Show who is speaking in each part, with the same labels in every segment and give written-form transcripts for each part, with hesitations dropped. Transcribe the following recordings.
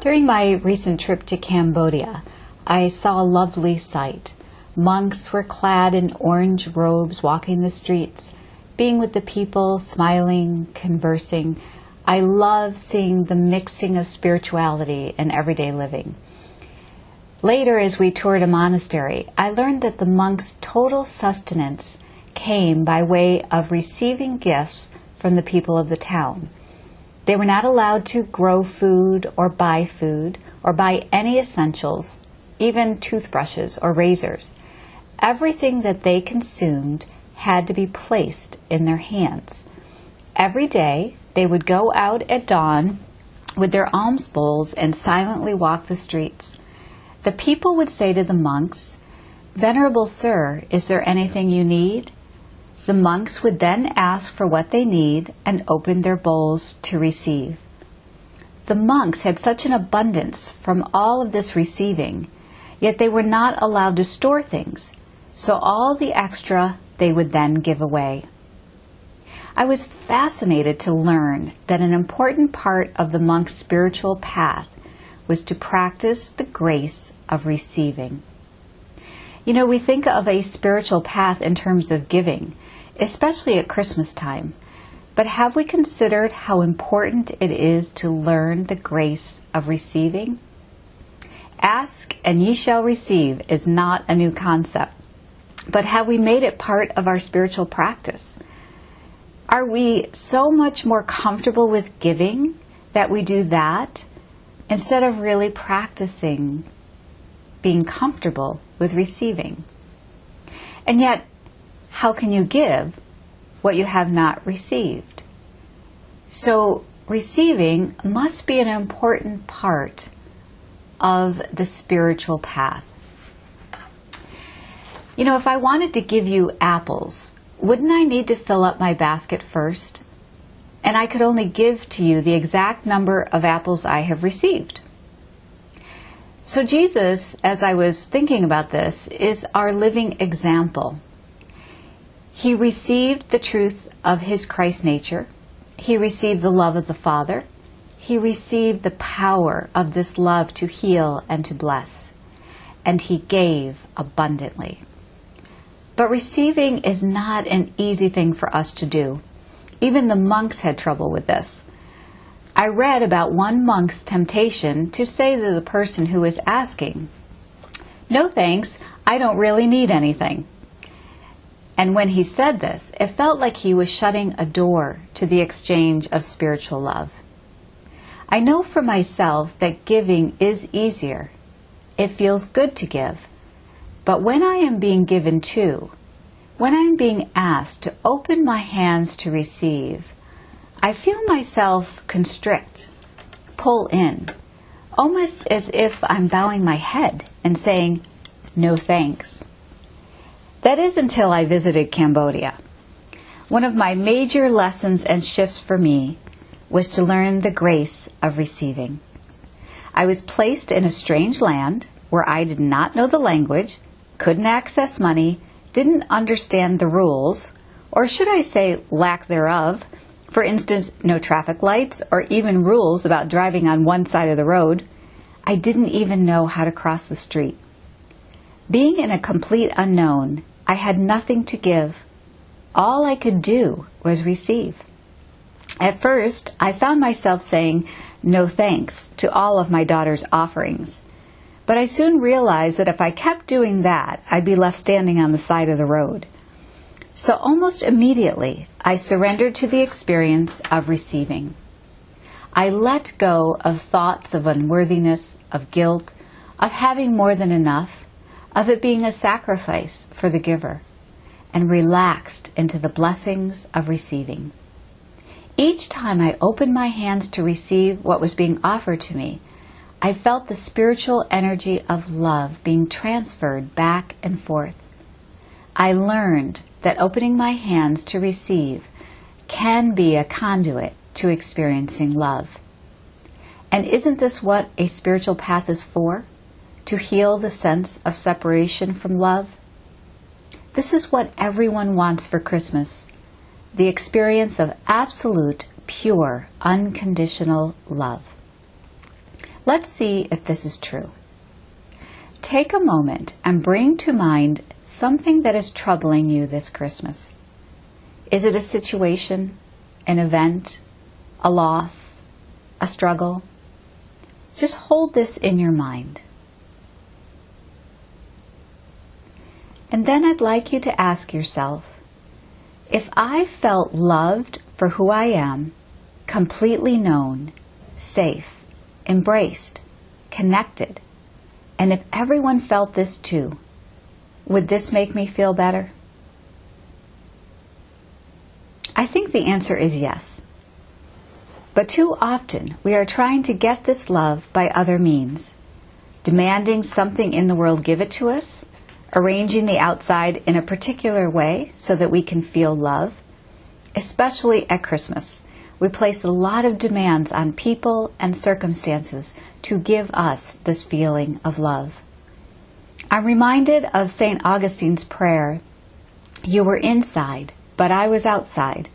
Speaker 1: During my recent trip to Cambodia, I saw a lovely sight. Monks were clad in orange robes walking the streets, being with the people, smiling, conversing. I love seeing the mixing of spirituality and everyday living. Later, as we toured a monastery, I learned that the monks' total sustenance came by way of receiving gifts from the people of the town. They were not allowed to grow food or buy any essentials, even toothbrushes or razors. Everything that they consumed had to be placed in their hands. Every day, they would go out at dawn with their alms bowls and silently walk the streets. The people would say to the monks, "Venerable Sir, is there anything you need?" The monks would then ask for what they need and open their bowls to receive. The monks had such an abundance from all of this receiving, yet they were not allowed to store things, so all the extra they would then give away. I was fascinated to learn that an important part of the monk's spiritual path was to practice the grace of receiving. You know, we think of a spiritual path in terms of giving, especially at Christmas time. But have we considered how important it is to learn the grace of receiving? Ask and ye shall receive is not a new concept, but have we made it part of our spiritual practice? Are we so much more comfortable with giving that we do that instead of really practicing being comfortable with receiving? And yet, how can you give what you have not received? So receiving must be an important part of the spiritual path. You know, if I wanted to give you apples, wouldn't I need to fill up my basket first? And I could only give to you the exact number of apples I have received. So Jesus, as I was thinking about this, is our living example. He received the truth of his Christ nature. He received the love of the Father. He received the power of this love to heal and to bless. And he gave abundantly. But receiving is not an easy thing for us to do. Even the monks had trouble with this. I read about one monk's temptation to say to the person who was asking, "No thanks, I don't really need anything." And when he said this, it felt like he was shutting a door to the exchange of spiritual love. I know for myself that giving is easier. It feels good to give. But when I am being given to, when I am being asked to open my hands to receive, I feel myself constrict, pull in, almost as if I'm bowing my head and saying, "No thanks." That is until I visited Cambodia. One of my major lessons and shifts for me was to learn the grace of receiving. I was placed in a strange land where I did not know the language, couldn't access money, didn't understand the rules, or should I say lack thereof. For instance, no traffic lights or even rules about driving on one side of the road. I didn't even know how to cross the street. Being in a complete unknown, I had nothing to give. All I could do was receive. At first, I found myself saying no thanks to all of my daughter's offerings. But I soon realized that if I kept doing that, I'd be left standing on the side of the road. So almost immediately, I surrendered to the experience of receiving. I let go of thoughts of unworthiness, of guilt, of having more than enough, of it being a sacrifice for the giver, and relaxed into the blessings of receiving. Each time I opened my hands to receive what was being offered to me, I felt the spiritual energy of love being transferred back and forth. I learned that opening my hands to receive can be a conduit to experiencing love. And isn't this what a spiritual path is for? To heal the sense of separation from love? This is what everyone wants for Christmas, the experience of absolute, pure, unconditional love. Let's see if this is true. Take a moment and bring to mind something that is troubling you this Christmas. Is it a situation, an event, a loss, a struggle? Just hold this in your mind. And then I'd like you to ask yourself, if I felt loved for who I am, completely known, safe, embraced, connected, and if everyone felt this too, would this make me feel better? I think the answer is yes. But too often we are trying to get this love by other means, demanding something in the world give it to us, arranging the outside in a particular way so that we can feel love. Especially at Christmas, we place a lot of demands on people and circumstances to give us this feeling of love. I'm reminded of St. Augustine's prayer, "You were inside, but I was outside.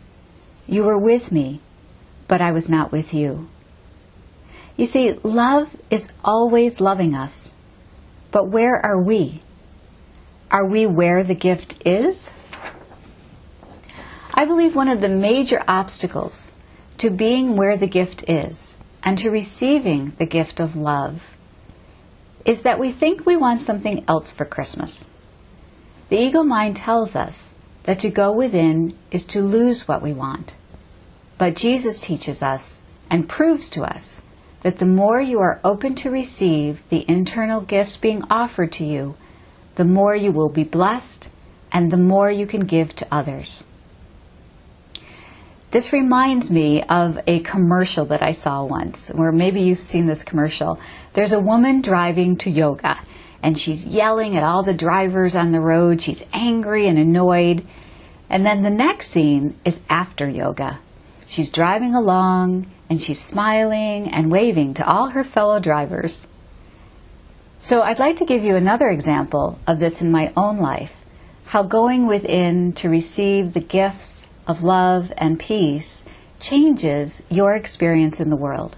Speaker 1: You were with me, but I was not with you." You see, love is always loving us. But where are we? Are we where the gift is? I believe one of the major obstacles to being where the gift is and to receiving the gift of love is that we think we want something else for Christmas. The ego mind tells us that to go within is to lose what we want. But Jesus teaches us and proves to us that the more you are open to receive the internal gifts being offered to you, the more you will be blessed and the more you can give to others. This reminds me of a commercial that I saw once, or maybe you've seen this commercial. There's a woman driving to yoga, and she's yelling at all the drivers on the road. She's angry and annoyed. And then the next scene is after yoga. She's driving along, and she's smiling and waving to all her fellow drivers. So I'd like to give you another example of this in my own life, how going within to receive the gifts of love and peace changes your experience in the world.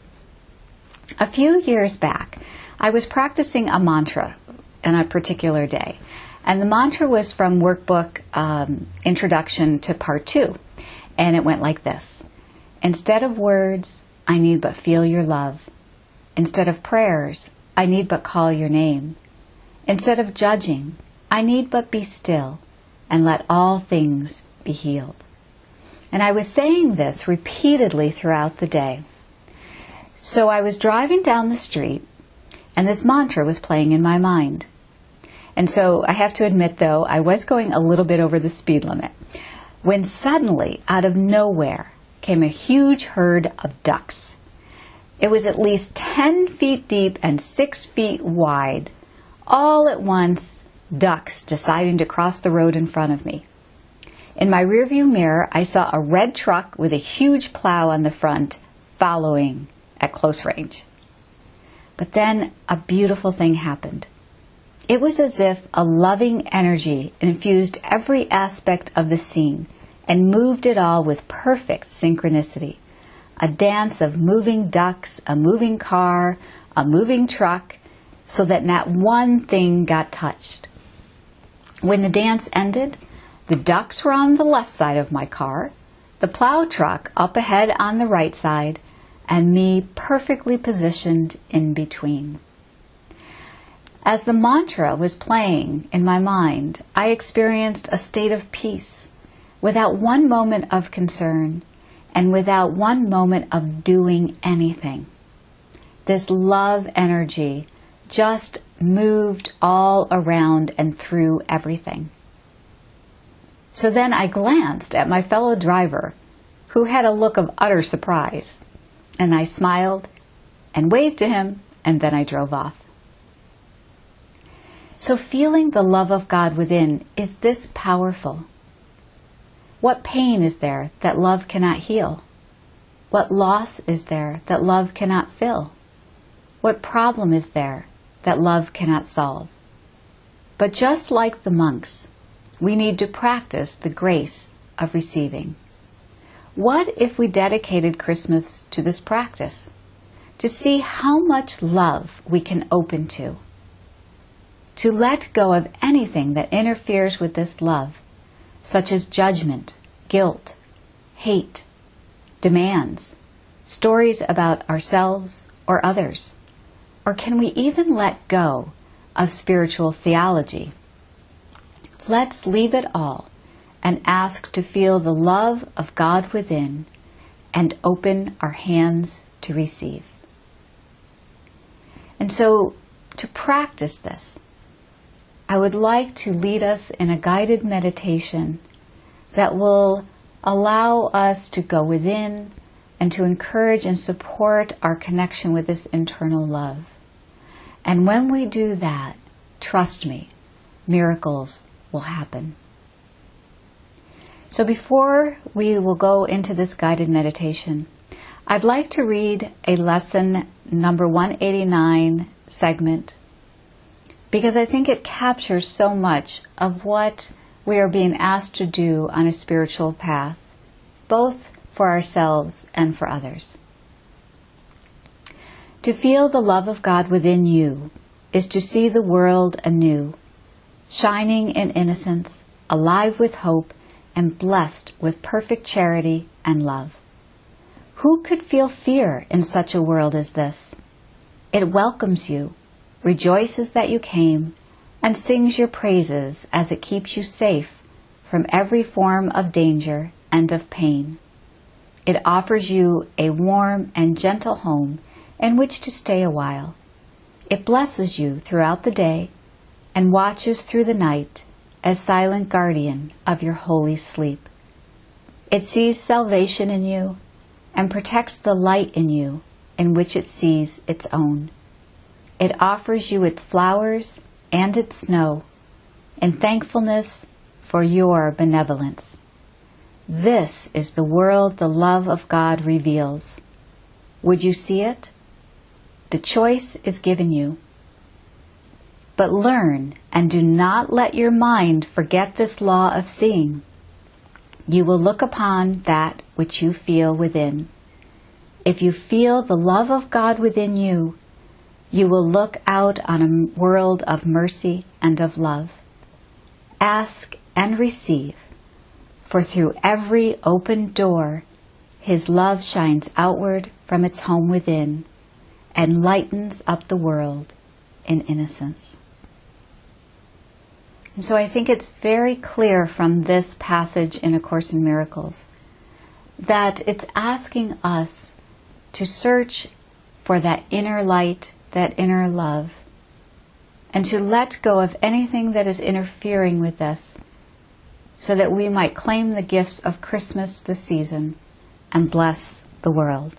Speaker 1: A few years back, I was practicing a mantra on a particular day, and the mantra was from workbook Introduction to Part 2, and it went like this. Instead of words, I need but feel your love. Instead of prayers, I need but call your name. Instead of judging, I need but be still and let all things be healed. And I was saying this repeatedly throughout the day. So I was driving down the street, and this mantra was playing in my mind. And so I have to admit, though, I was going a little bit over the speed limit, when suddenly, out of nowhere, came a huge herd of ducks. It was at least 10 feet deep and 6 feet wide. All at once, ducks deciding to cross the road in front of me. In my rearview mirror, I saw a red truck with a huge plow on the front following at close range. But then a beautiful thing happened. It was as if a loving energy infused every aspect of the scene and moved it all with perfect synchronicity. A dance of moving ducks, a moving car, a moving truck, so that not one thing got touched. When the dance ended, the ducks were on the left side of my car, the plow truck up ahead on the right side, and me perfectly positioned in between. As the mantra was playing in my mind, I experienced a state of peace, without one moment of concern, and without one moment of doing anything. This love energy just moved all around and through everything. So then I glanced at my fellow driver, who had a look of utter surprise, and I smiled and waved to him, and then I drove off. So feeling the love of God within is this powerful. What pain is there that love cannot heal? What loss is there that love cannot fill? What problem is there that love cannot solve? But just like the monks, we need to practice the grace of receiving. What if we dedicated Christmas to this practice? to see how much love we can open to let go of anything that interferes with this love, such as judgment, guilt, hate, demands, stories about ourselves or others? Or can we even let go of spiritual theology? Let's leave it all and ask to feel the love of God within and open our hands to receive. And so, to practice this, I would like to lead us in a guided meditation that will allow us to go within and to encourage and support our connection with this internal love. And when we do that, trust me, miracles will happen. So before we will go into this guided meditation, I'd like to read a lesson number 189 segment, because I think it captures so much of what we are being asked to do on a spiritual path, both for ourselves and for others. To feel the love of God within you is to see the world anew, shining in innocence, alive with hope, and blessed with perfect charity and love. Who could feel fear in such a world as this? It welcomes you, rejoices that you came, and sings your praises as it keeps you safe from every form of danger and of pain. It offers you a warm and gentle home in which to stay a while. It blesses you throughout the day and watches through the night as silent guardian of your holy sleep. It sees salvation in you and protects the light in you in which it sees its own. It offers you its flowers and its snow in thankfulness for your benevolence. This is the world the love of God reveals. Would you see it? The choice is given you. But learn and do not let your mind forget this law of seeing. You will look upon that which you feel within. If you feel the love of God within you, you will look out on a world of mercy and of love. Ask and receive, for through every open door, His love shines outward from its home within and lightens up the world in innocence. And so I think it's very clear from this passage in A Course in Miracles that it's asking us to search for that inner light, that inner love, and to let go of anything that is interfering with this, so that we might claim the gifts of Christmas this season and bless the world.